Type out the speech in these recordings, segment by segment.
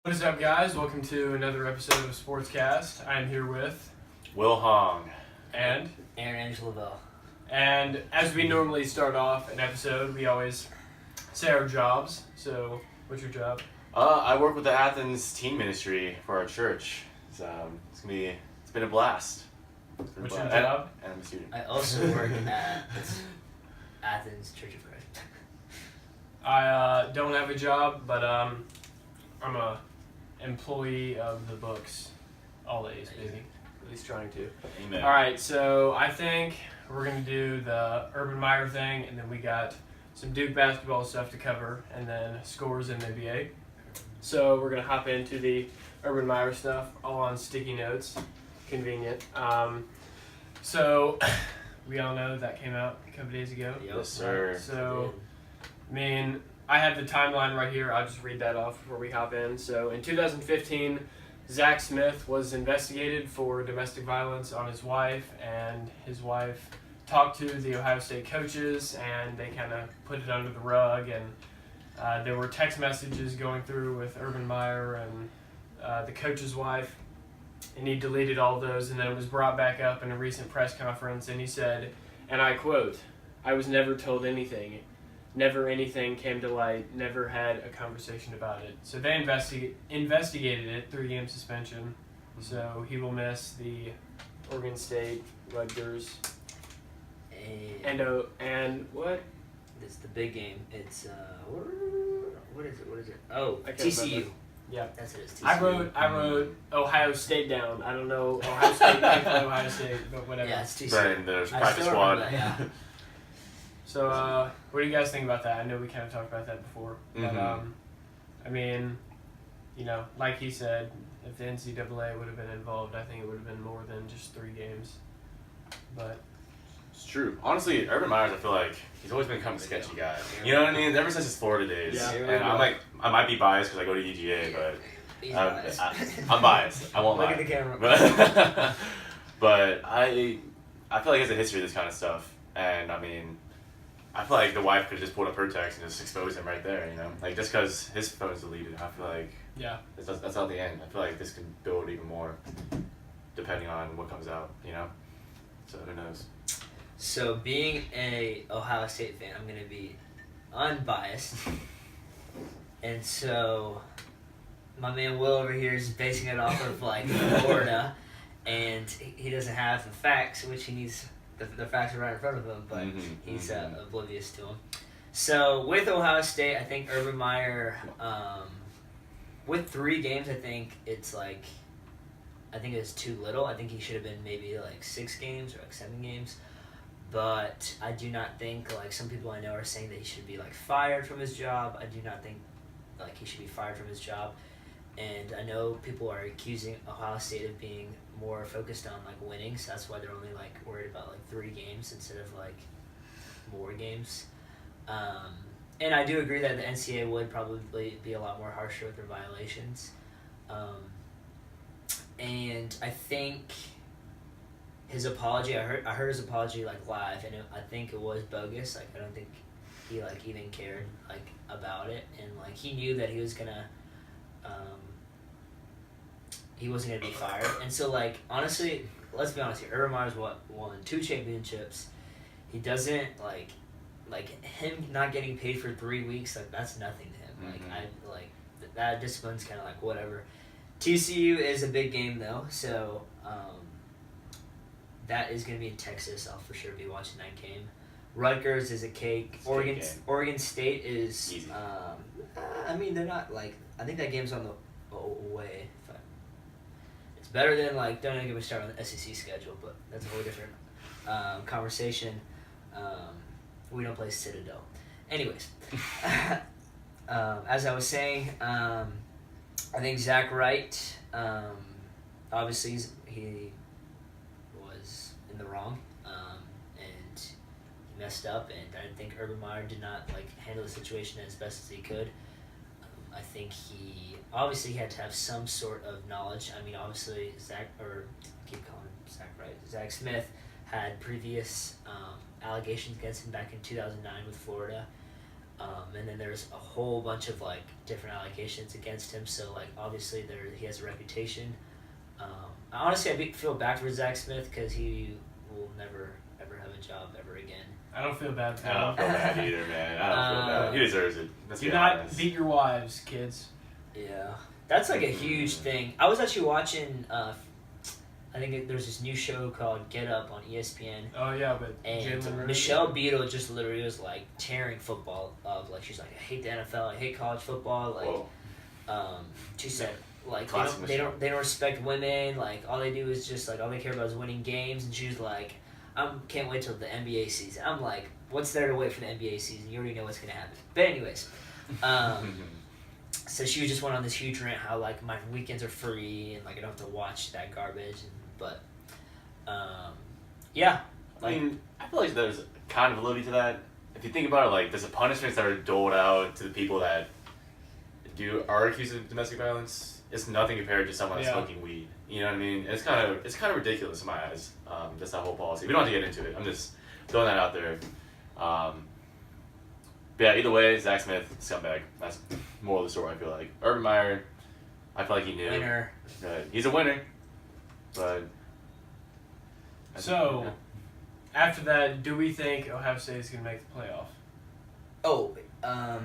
What is up, guys? Welcome to another episode of SportsCast. I am here with Will Hong and Aaron Lavelle. And as we normally start off an episode, we always say our jobs. So, what's your job? I work with the Athens teen ministry for our church. It's been a blast. What's your job? And I'm a student. I also work at Athens Church of Christ. I don't have a job, but I'm a employee of the books all A's, baby. At least trying to. Amen. All right, so I think we're going to do the Urban Meyer thing, and then we got some Duke basketball stuff to cover, and then scores in the NBA. So we're going to hop into the Urban Meyer stuff, all on sticky notes. Convenient. So we all know that came out a couple days ago. Yes, sir. So, I have the timeline right here. I'll just read that off before we hop in. So, in 2015, Zach Smith was investigated for domestic violence on his wife, and his wife talked to the Ohio State coaches, and they kind of put it under the rug, and there were text messages going through with Urban Meyer and the coach's wife, and he deleted all those, and then it was brought back up in a recent press conference, and he said, and I quote, "I was never told anything. Never anything came to light, never had a conversation about it." So they investigated it, 3-game suspension. So he will miss the Oregon State, Rutgers, and what? It's the big game. It's what is it? Oh, I can't TCU. remember. Yeah. That's it. It's TCU. I wrote Ohio State down. I don't know Ohio State can't play Ohio State, but whatever. Yeah, it's TCU. Right in the I practice still squad. remember that, yeah. So, what do you guys think about that? I know we kind of talked about that before, but like he said, if the NCAA would have been involved, I think it would have been more than just 3 games. But It's true. Honestly, Urban Myers, I feel like he's always been kind of a sketchy guy. You know what I mean? Ever since his Florida days. Yeah. And I might be biased because I go to UGA, but He's biased. I'm biased. I won't Look lie. at the camera. But I feel like he has a history of this kind of stuff, and I feel like the wife could have just pulled up her text and just exposed him right there, you know? Like, just because his phone's deleted, I feel like yeah, that's not the end. I feel like this could build even more, depending on what comes out, you know? So, who knows? So, being a Ohio State fan, I'm going to be unbiased. And so, my man Will over here is basing it off of, Florida, and he doesn't have the facts, which he needs. The facts are right in front of him, but he's oblivious to them. So, with Ohio State, I think Urban Meyer, with 3 games, I think it's I think it's too little. I think he should have been maybe 6 games or 7 games. But I do not think, some people I know are saying that he should be fired from his job. I do not think he should be fired from his job. And I know people are accusing Ohio State of being more focused on winning, so that's why they're only worried about 3 games instead of more games. And I do agree that the NCAA would probably be a lot more harsher with their violations. And I think his apology, I heard his apology live, and I think it was bogus. I don't think he even cared about it, and he knew that he was gonna he wasn't gonna be fired. And so honestly, let's be honest here. Urban Meyer's won 2 championships. He doesn't him not getting paid for 3 weeks. That's nothing to him. That discipline's kind of whatever. TCU is a big game though, so that is gonna be in Texas. I'll for sure be watching that game. Rutgers is a cake. Oregon State is. Easy. They're not I think that game's on the away. It's better than don't even get me started on the SEC schedule, but that's a whole different conversation. We don't play Citadel. Anyways, as I was saying, I think Zach Wright. Obviously, he was in the wrong, and he messed up. And I think Urban Meyer did not handle the situation as best as he could. I think he obviously had to have some sort of knowledge. Obviously Zach Smith had previous allegations against him back in 2009 with Florida. And then there's a whole bunch of like different allegations against him. So like obviously he has a reputation. Honestly, I feel bad for Zach Smith because he will never ever have a job ever again. I don't feel bad for I don't him. feel bad either, man. I don't feel bad. He deserves it. Let's Do be not honest. beat your wives, kids. Yeah, that's like a huge thing. I was actually watching. I think there's this new show called Get Up on ESPN. Oh yeah, but And Jalen Ramsey. Michelle Beadle just literally was like tearing football up. Like she's like, I hate the NFL. I hate college football. Like, she said like they don't respect women. Like all they do is just like all they care about is winning games. And she was like, can't wait till the NBA season. I'm like, what's there to wait for the NBA season? You already know what's gonna happen. But anyways, so she just went on this huge rant how like my weekends are free and like I don't have to watch that garbage. But yeah. I mean, I feel like there's kind of validity to that. If you think about it, like there's punishments that are doled out to the people that are accused of domestic violence. It's nothing compared to someone that's smoking weed. You know what I mean? It's kind of ridiculous in my eyes. Just that whole policy. We don't have to get into it. I'm just throwing that out there. But yeah, either way, Zach Smith, scumbag. That's more of the story. I feel like Urban Meyer. I feel like he knew. Winner. He's a winner. But so, after that, do we think Ohio State is going to make the playoff? Oh, I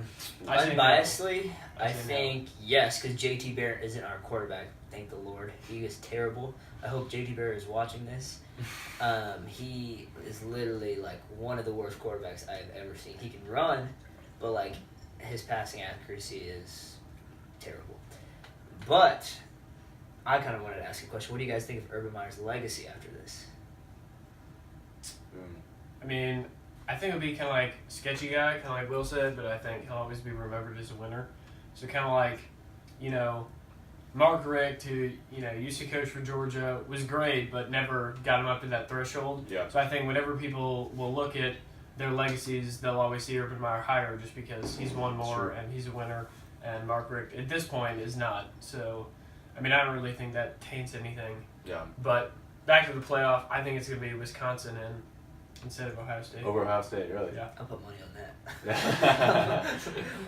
say unbiasedly, no. I think yes, because JT Barrett isn't our quarterback. Thank the Lord. He is terrible. I hope JT Barrett is watching this. He is literally like one of the worst quarterbacks I've ever seen. He can run, but like his passing accuracy is terrible. But I kind of wanted to ask a question. What do you guys think of Urban Meyer's legacy after this? I mean, I think it'll be kind of like sketchy guy, kind of like Will said, but I think he'll always be remembered as a winner. So kind of like, Mark Richt, who, used to coach for Georgia, was great, but never got him up to that threshold. Yeah. So I think whenever people will look at their legacies, they'll always see Urban Meyer higher just because he's won more and he's a winner, and Mark Richt, at this point, is not. So, I mean, I don't really think that taints anything. Yeah. But back to the playoff, I think it's going to be Wisconsin instead of Ohio State. Over Ohio State, really? Yeah. I'll put money on that.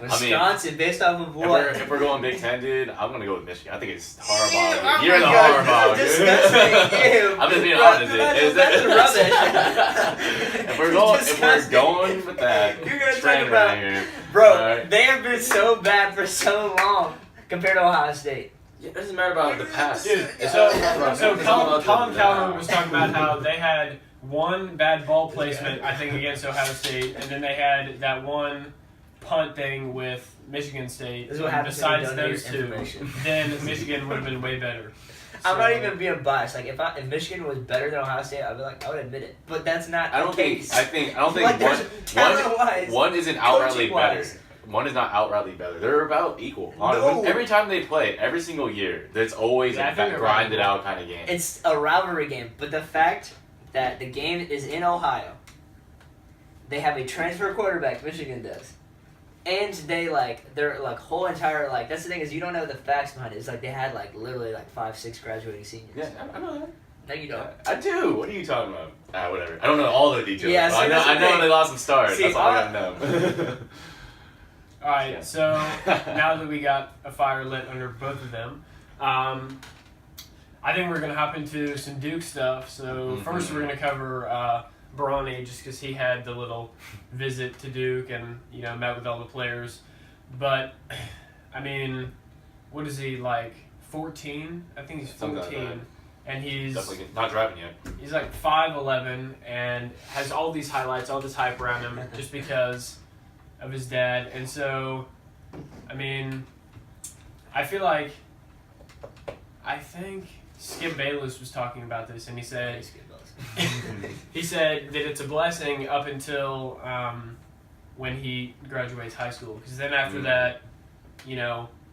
Wisconsin, based off of If what? we're going Big Ten, dude, I'm going to go with Michigan. I think it's Harbaugh. Oh Dude. You're the my God, Harbaugh, this is dude. disgusting. Ew. I'm just being Bro, honest. that's rubbish. If we're going Disgusting. with that, You're gonna train talk about, right here. bro. Alright. They have been so bad for so long compared to Ohio State. Yeah, it doesn't matter about the past. Dude, It's so all about Colin the Calhoun now. was talking about how they had one bad ball placement, I think, against Ohio State, and then they had that one punt thing with Michigan State. This is what And happens when you besides donate those two, information. then Michigan would have been way better. I'm not So- even being biased. Like if Michigan was better than Ohio State, I would admit it. But that's not I don't the think. case. I don't think Like, there's talent-wise, one isn't outrightly coaching-wise. better. One is not outrightly better. They're about equal. Honestly. No. Every time they play, every single year, there's always Yeah, I a think they're grinded right. out kind of game. It's a rivalry game, but the fact that the game is in Ohio, they have a transfer quarterback, Michigan does, and their whole entire that's the thing is you don't know the facts behind it. It's like they had literally 5-6 graduating seniors. Yeah, I know that. No, you don't. I do. What are you talking about? Whatever. I don't know all the details. Yeah, but see, I that's the know thing. they lost some stars. See, That's all I gotta know. All right, so now that we got a fire lit under both of them, I think we're going to hop into some Duke stuff. So first we're going to cover Bronny just because he had the little visit to Duke and, met with all the players. But, I mean, what is he, 14? I think he's 14. Something like that. And he's Definitely not driving yet. He's 5'11" and has all these highlights, all this hype around him just because of his dad. And so, I mean, I think Skip Bayless was talking about this, and he said that it's a blessing up until when he graduates high school, because then after that,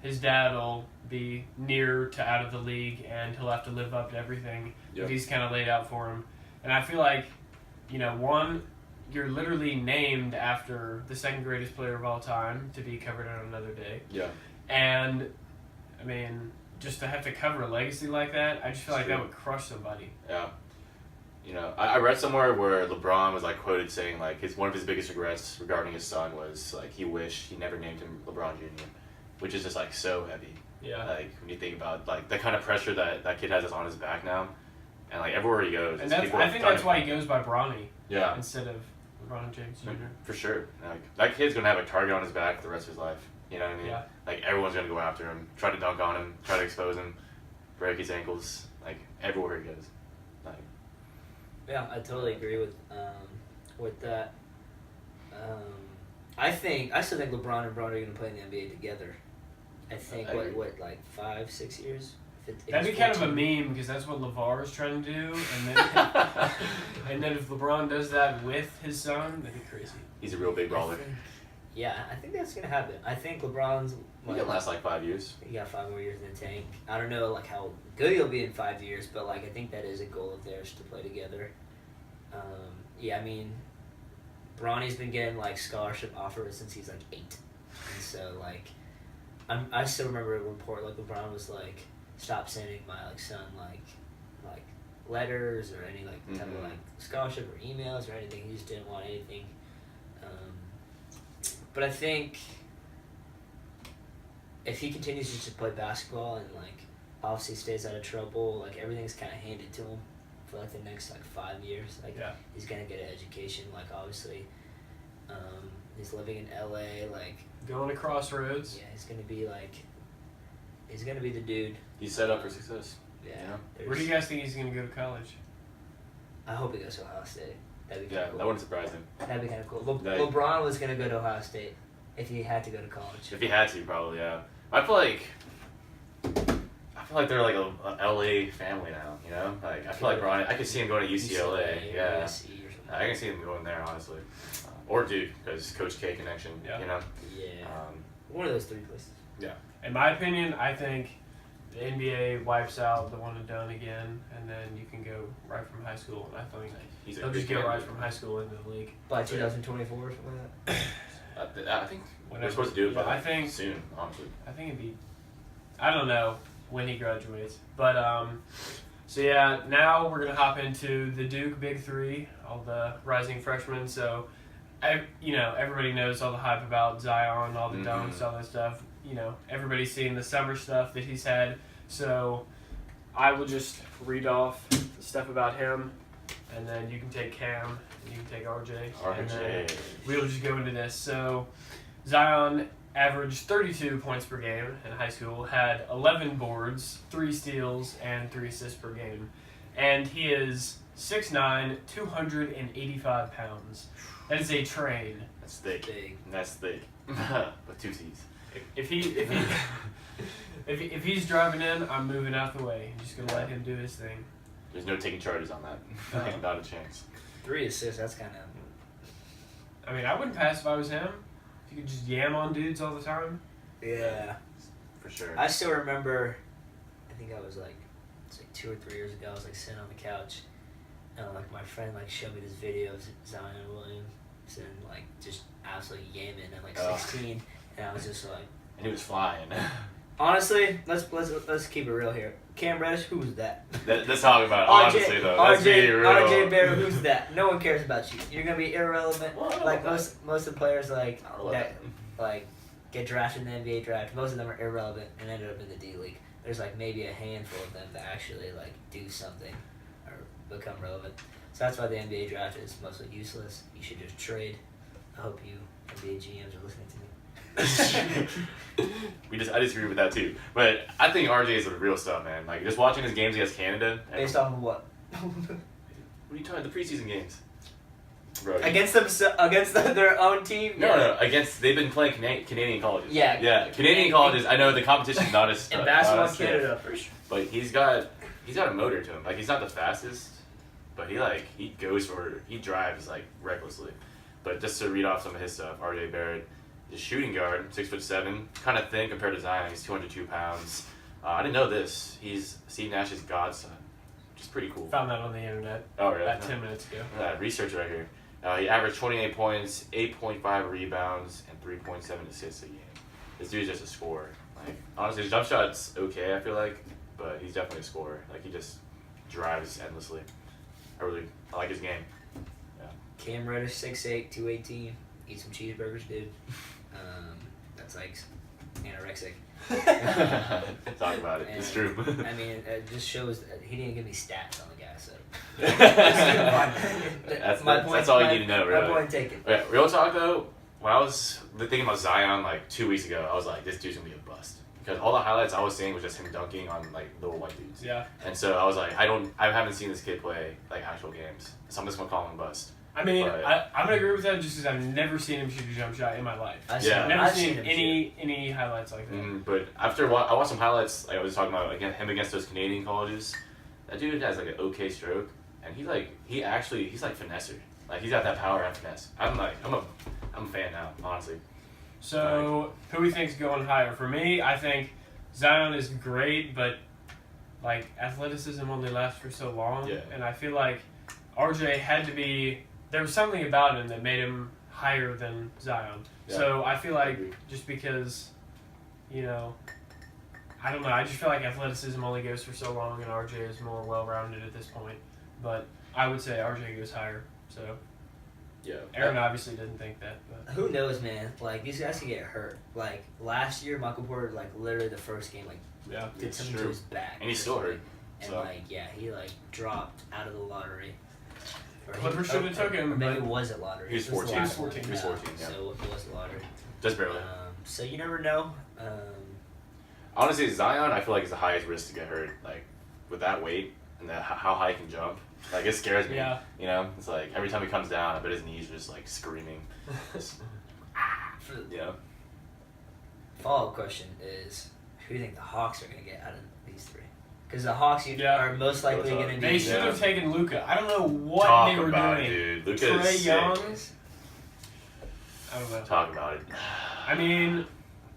his dad will be near to out of the league, and he'll have to live up to everything that he's kind of laid out for him. And I feel like, one, you're literally named after the second greatest player of all time to be covered on another day. Yeah. And, I mean, just to have to cover a legacy like that, I just feel like that would crush somebody. Yeah. you know, I read somewhere where LeBron was like quoted saying like one of his biggest regrets regarding his son was like he wished he never named him LeBron Jr., which is just like so heavy. Yeah. Like when you think about like the kind of pressure that kid has on his back now, and like everywhere he goes, And I think that's why he goes by Bronny. Yeah. Instead of LeBron James Jr. For sure. Like that kid's gonna have a target on his back for the rest of his life. You know what I mean? Yeah. Like everyone's gonna go after him, try to dunk on him, try to expose him, break his ankles, like everywhere he goes. Like. Yeah, I totally agree with that. I still think LeBron and Bron are going to play in the NBA together. I think what like 5-6 years. That'd be kind of a meme because that's what LeVar is trying to do, and then and then if LeBron does that with his son, that'd be crazy. He's a real big baller. Yeah, I think that's gonna happen. I think LeBron's. He can last like 5 years. He got 5 more years in the tank. I don't know like how good he'll be in 5 years, but like I think that is a goal of theirs to play together. Yeah, I mean, Bronny's been getting like scholarship offers since he's like 8, and so like, I still remember a report like LeBron was like, stop sending my like son like letters or any like type of like scholarship or emails or anything. He just didn't want anything. But I think if he continues just to play basketball and like obviously stays out of trouble, like everything's kind of handed to him for like the next like 5 years. Like he's gonna get an education. Like obviously, he's living in LA. Like going to Crossroads. Yeah, he's gonna be the dude. He's set up for success. Yeah. Where do you guys think he's gonna go to college? I hope he goes to Ohio State. That'd be Yeah, cool. that wouldn't surprise him. That'd be kind of cool. LeBron was gonna go to Ohio State if he had to go to college. If he had to, probably, yeah. I feel like they're like a LA family now, you know? Like I feel like Bronny, I could see him going to UCLA, yeah. USC or something. I can see him going there, honestly. Or Duke, because Coach K connection, you know? Yeah. One of those 3 places. Yeah. In my opinion, I think the NBA wipes out the one and done again, and then you can go right from high school. And I think they'll just go right from high school into the league. By 2024 or something like that? I think they're supposed to do it by soon, honestly. I think it'd be, I don't know when he graduates. But, so yeah, now we're going to hop into the Duke Big Three, all the rising freshmen. So, everybody knows all the hype about Zion, all the dunks, all that stuff. You know, everybody's seeing the summer stuff that he's had. So I will just read off the stuff about him, and then you can take Cam, and you can take RJ. And then we'll just go into this. So Zion averaged 32 points per game in high school, had 11 boards, 3 steals, and 3 assists per game. And he is 6'9", 285 pounds. That is a train. That's thick. Big. That's thick. With 2 T's. If he's driving in, I'm moving out the way. I'm just gonna let him do his thing. There's no taking charges on that. Not a chance. 3 assists. That's kind of. I mean, I wouldn't pass if I was him. If you could just yam on dudes all the time. Yeah. For sure. I still remember. I think I was like, it's like 2 or 3 years ago. I was like sitting on the couch, and like my friend like showed me this video of Zion Williamson like just absolutely yamming at like 16. And I was just like, and he was flying. Honestly, let's keep it real here. Cam Reddish, who's that? Let's talk about it. Honestly, though, let's be real. RJ Barrett, who's that? No one cares about you. You're gonna be irrelevant. Well, like most of the players like that like get drafted in the NBA draft. Most of them are irrelevant and ended up in the D League. There's like maybe a handful of them that actually like do something or become relevant. So that's why the NBA draft is mostly useless. You should just trade. I hope you NBA GMs are listening to me. I disagree with that too, but I think RJ is the real stuff, man. Like just watching his games against Canada. Based off of what? What are you talking? The preseason games, bro. Against their own team. No. They've been playing Canadian colleges. Yeah. Canadian colleges. I know the competition's not as in basketball, Canada for sure. But he's got a motor to him. Like he's not the fastest, but he drives like recklessly. But just to read off some of his stuff, RJ Barrett. His shooting guard, 6'7", kind of thin compared to Zion. He's 202 pounds. I didn't know this. He's Steve Nash's godson, which is pretty cool. Found that on the internet. Oh, really? About 10 minutes ago. Research right here. He averaged 28 points, 8.5 rebounds, and 3.7 assists a game. This dude's just a scorer. Like honestly, his jump shot's okay, I feel like, but he's definitely a scorer. Like he just drives endlessly. I like his game. Cam Reddish, 6'8", 218. Eat some cheeseburgers, dude. That's like anorexic. Talk about it. It's true. I mean, it just shows that he didn't give me stats on the guy, so. That's all you need to know, really. My point taken. Yeah, real talk though, when I was thinking about Zion like 2 weeks ago, I was like, this dude's gonna be a bust. Because all the highlights I was seeing was just him dunking on like little white dudes. Yeah. And so I was like, I haven't seen this kid play like actual games, so I'm just gonna call him a bust. I mean, But- I'm gonna agree with that just because I've never seen him shoot a jump shot in my life. I've Never seen seen him any highlights like that. But after I watched some highlights, like I was talking about again him against those Canadian colleges. That dude has like an okay stroke, and he's like finesser. Like he's got that power and finesse. I'm a fan now, honestly. So who we think's going higher? For me, I think Zion is great, but like athleticism only lasts for so long, Yeah. and I feel like RJ had to be. There was something about him that made him higher than Zion. Yeah. So I feel like agree. just because, I don't know. I just feel like athleticism only goes for so long, and RJ is more well-rounded at this point. But I would say RJ goes higher. So Yeah. Aaron obviously didn't think that, but Who knows, man? Like, these guys can get hurt. Like, last year, Michael Porter, like, literally the first game, like, yeah. did It's something true. to his back. And he's still hurt. And, So. like, yeah, he, like, dropped out of the lottery. Or Clippers should have took him, Or maybe but- it was a lottery. He was It the 14. last He was 14. one. He was 14, yeah. So it was a lottery. Just barely. So you never know. Honestly, Zion, I feel like is the highest risk to get hurt. Like with that weight and how high he can jump, like it scares me. Yeah. You know, it's like every time he comes down, I bet his knees are just like screaming. You know. Follow-up question is, who do you think the Hawks are going to get out of these three? Because the Hawks Yeah. are most likely going to be... They should have taken Luka. I don't know what Talk they were about doing. it, dude. Luka Trae is sick. Young. I don't know. Talk about it. I mean,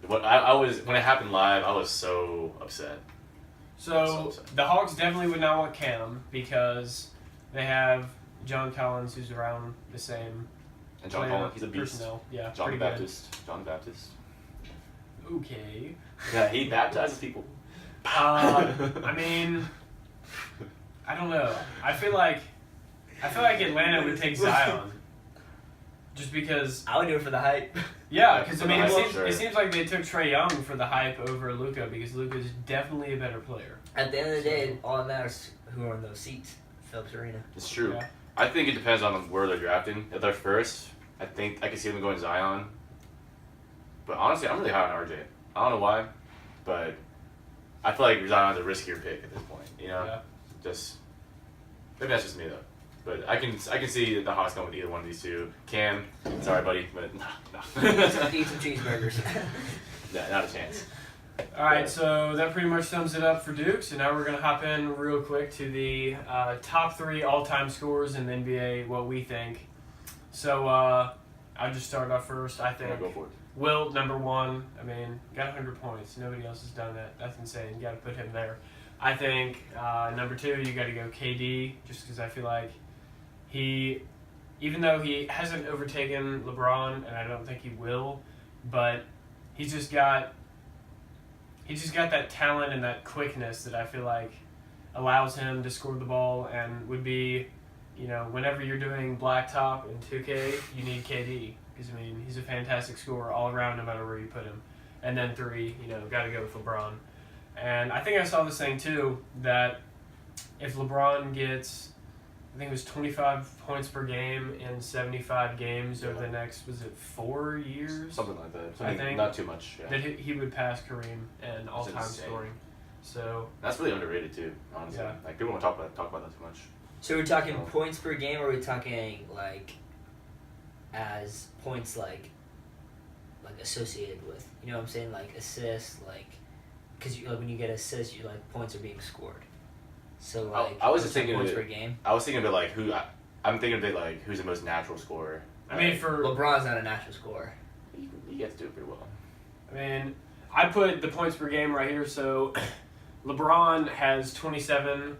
What I was when it happened live, I was so upset. so the Hawks definitely would not want Cam because they have John Collins, who's around the same And John player Collins, he's a beast. personnel. Yeah, John the pretty Baptist. John the Baptist. good. Okay. Yeah, he baptizes people. I mean, I don't know. I feel like Atlanta would take Zion, just because. I would do it for the hype. Yeah, because I For the mean, hype, sure. it seems like they took Trae Young for the hype over Luka because Luka's definitely a better player. At the end of the day, all that matters is who are in those seats. Phillips Arena. It's true. Yeah. I think it depends on where they're drafting. If they're first, I think I can see them going Zion. But honestly, I'm really high on RJ. I don't know why, but I feel like Zion's a riskier pick at this point. You know, Yeah. just maybe that's just me though. But I can see the Hawks going with either one of these two. Cam, sorry buddy, but no. Eat some cheeseburgers. Yeah, not a chance. All right, so that pretty much sums it up for Duke. So now we're gonna hop in real quick to the top 3 all-time scorers in the NBA. What we think. So I'll just start off first. I think Go for it. Wilt, number 1. I mean, got 100 points. Nobody else has done that. That's insane. You got to put him there. I think number 2, you got to go KD, just because I feel like he, even though he hasn't overtaken LeBron, and I don't think he will, but he's just got that talent and that quickness that I feel like allows him to score the ball and would be, whenever you're doing blacktop in 2K, you need KD. Because, I mean, he's a fantastic scorer all around no matter where you put him. And then 3, got to go with LeBron. And I think I saw this thing, too, that if LeBron gets, I think it was 25 points per game in 75 games over the next, was it 4 years? Something like that. I think not too much. Yeah. That he would pass Kareem in all-time insane. scoring. So, That's really underrated too, honestly. Yeah. Like people don't talk about that too much. So we're talking Oh. points per game, or are we talking like as points like associated with? You know what I'm saying? Like assists, like because like when you get assists, you like points are being scored. So like I was just we're talking thinking points of per it- game. I was thinking of it like I'm thinking of it like who's the most natural scorer. I mean, for LeBron's not a natural scorer. He gets to do it pretty well. I mean, I put the points per game right here. So, LeBron has 27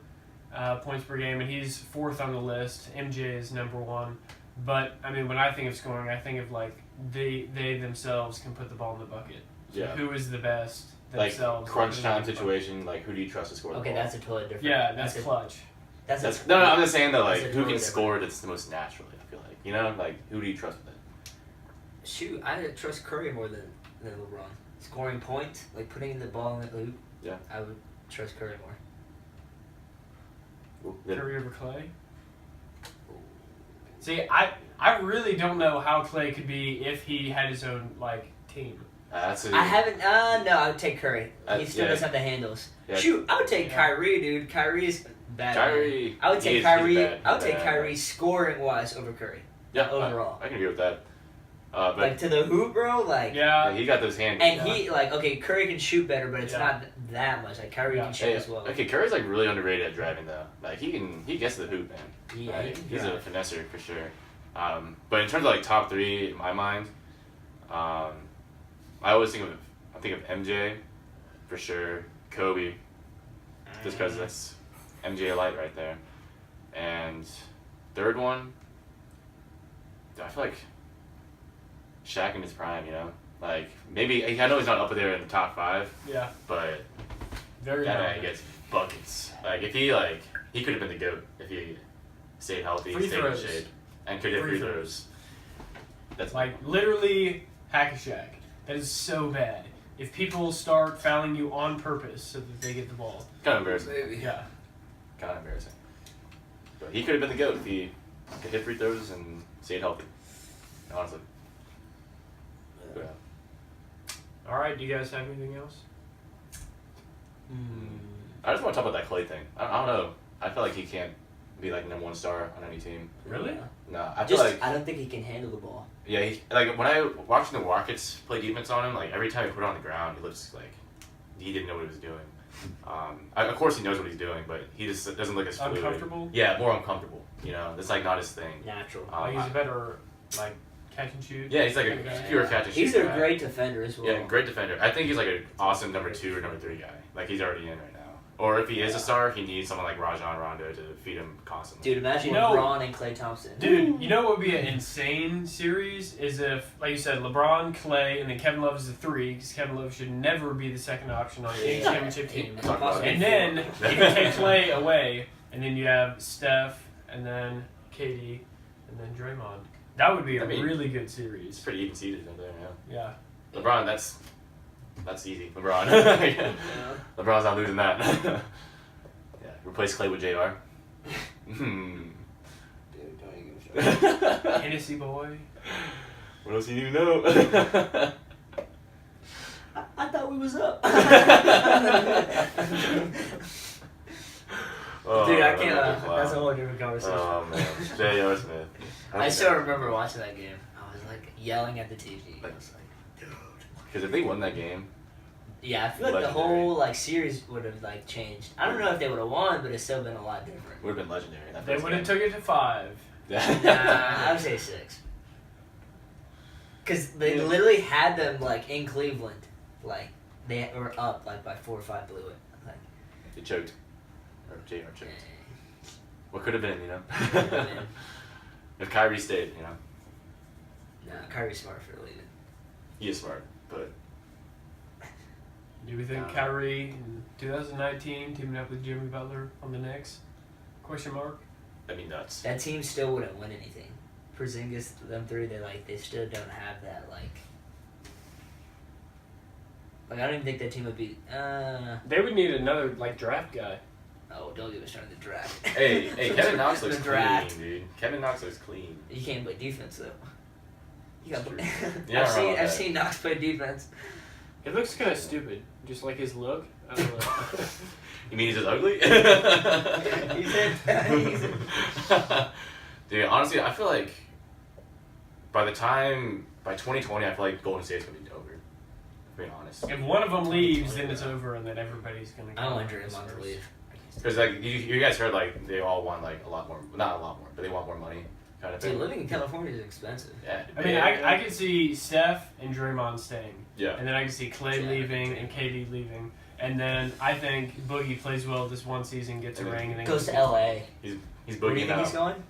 points per game, and he's 4th on the list. MJ is number 1. But, I mean, when I think of scoring, I think of, like, they themselves can put the ball in the bucket. Yeah. Who is the best Like themselves? crunch time situation, like who do you trust to score the Okay, ball? that's a totally different. Yeah, that's clutch. That's no. I'm just saying that like that's a who can totally score that's the most naturally. I feel like like who do you trust with it? Shoot, I trust Curry more than LeBron. Scoring points, like putting the ball in the loop. Yeah. I would trust Curry more. Curry over Clay. See, I really don't know how Clay could be if he had his own like team. That's I haven't. No, I would take Curry. He still doesn't have the handles. Yeah. Shoot, I would take Kyrie, dude. Kyrie's bad. Kyrie. I would take he's Kyrie. bad. I would take Bad. Kyrie scoring wise over Curry. Yeah, overall. I can agree with that. But Like to the hoop, bro. Like Yeah. he got those hands. and he like okay, Curry can shoot better, but it's Yeah. not that much. Like Kyrie can shoot as well. Okay, Curry's like really underrated at driving though. Like he gets to the hoop, man. Yeah, Like, he can he's a drive. finesser for sure. But in terms of like top three in my mind, I always think of MJ for sure, Kobe, just because that's MJ light right there, and third one, I feel like Shaq in his prime, like maybe I know he's not up there in the top 5, Yeah. but Very that man relevant. gets buckets. Like if he could have been the GOAT if he stayed healthy, Free stayed throws. in shape, and could hit Free free throws. throws. That's Like literally hack a Shaq. That is so bad. If people start fouling you on purpose so that they get the ball. kind of embarrassing. Yeah. Kind of embarrassing. But he could have been the GOAT if he could hit free throws and stayed healthy. Honestly. Yeah. All right. Do you guys have anything else? I just want to talk about that Clay thing. I don't know. I feel like he can't be like number 1 star on any team. Really? No, I feel like I don't think he can handle the ball. yeah. Like when I watching the Rockets play defense on him, like every time he put it on the ground, he looks like he didn't know what he was doing. Of course he knows what he's doing, but he just doesn't look as fluid. Uncomfortable? Yeah, more uncomfortable. That's like not his thing. Natural. Like he's a better like catch and shoot. Yeah, he's like a Okay. pure catch and shoot. He's a guy. great defender as well. Yeah, great defender. I think he's like an awesome number 2 or number 3 guy. Like he's already in right now. Or if he is a star, he needs someone like Rajon Rondo to feed him constantly. Dude, imagine You know- LeBron and Klay Thompson. Dude, you know what would be an insane series is if, like you said, LeBron, Clay, and then Kevin Love is the 3, because Kevin Love should never be the second option on any Yeah. championship team. Talk about it. And then you can take Clay away, and then you have Steph, and then KD, and then Draymond. That would be a really good It's series. pretty even seated up there, yeah. Yeah. LeBron, that's easy. LeBron. LeBron's not losing that. Yeah. Replace Clay with JR. Dude, don't even give a shit. Hennessy boy. What else do you know? I thought we was up. Oh, Dude, I that can't. was a clown. That's a whole different conversation. Oh man, J.R. Smith. I still remember watching that game. I was like yelling at the TV. I was like, dude. Because if they won that game, Yeah, I feel like Legendary. the whole like series would have like changed. I don't know if they would have won, but it's still been a lot different. it would have been legendary. That They first would have game. took it to 5. I would say 6. Because they literally had them like in Cleveland, like they were up like by 4 or 5, blew it. Like, They choked. Or J.R. choked. What could have been, been. If Kyrie stayed, nah, Kyrie's smart for leaving. He is smart, but Do we think Kyrie in 2019 teaming up with Jimmy Butler on the Knicks? Question mark. that'd be nuts. That team still wouldn't win anything. Porzingis, them 3, they still don't have that like. Like I don't even think that team would be. They would need another like draft guy. Oh, don't get me started the draft. Hey, Kevin Knox looks The clean, draft. dude. Kevin Knox looks clean. You can't play defense though. You got. It's true. You're not wrong about I've that. seen Knox play defense. It looks kind of stupid, just like his look. I don't know. You mean he's just ugly? He's Dude, honestly, I feel like by 2020, I feel like Golden State's gonna be over. Being honest. If one of them leaves, then it's over, and then everybody's gonna. I don't want Draymond to leave. Because like you guys heard like they all want like a lot more, not a lot more, but they want more money, kind of thing. Dude, living in California is expensive. Yeah. I mean, I could see Steph and Draymond staying, Yeah. and then I could see Clay Yeah, leaving and KD leaving, and then I think Boogie plays well this one season, gets a ring, and then Goes to LA. He's Where do you boogieing think out. he's going?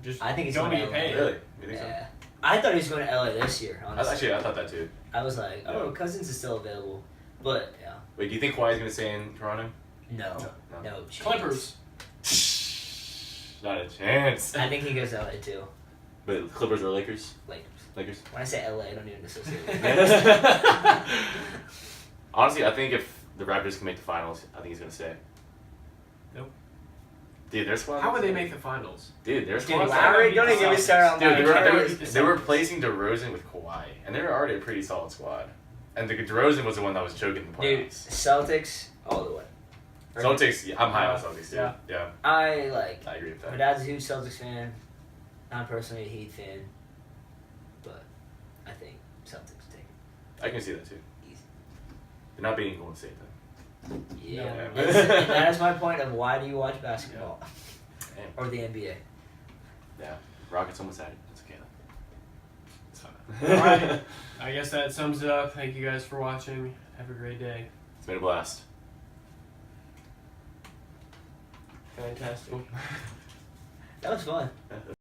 Just I think he's don't going get to paid. Really? You think Yeah. I thought he was going to LA this year, so? honestly. I thought that too. I was like, oh, Yeah. Cousins is still available. But, yeah. Wait, do you think Kawhi's gonna stay in Toronto? No. No. No chance. Clippers. Not a chance. I think he goes to LA too. But Clippers or Lakers? Lakers. When I say LA, I don't even associate it. Honestly, I think if the Raptors can make the finals, I think he's gonna stay. Nope. Dude, their squad. How would they make the finals? Dude, their Dude, squad. Lowry, don't even get me started on Dude, Lowry. they were replacing DeRozan with Kawhi, and they were already a pretty solid squad. And DeRozan was the one that was choking the Dude, playoffs. Celtics all the way. Celtics, I'm high on Celtics too. Yeah, I agree with My that. dad's a huge Celtics fan. I'm personally a Heat fan, but I think Celtics take it. I can see that too. Easy. They're not beating Golden State though. Yeah, No. and that is my point of why do you watch basketball Damn. or the NBA? Yeah, Rockets almost had it. It's okay though. It's fine. Alright. I guess that sums it up. Thank you guys for watching. Have a great day. It's been a blast. Fantastic. That was fun.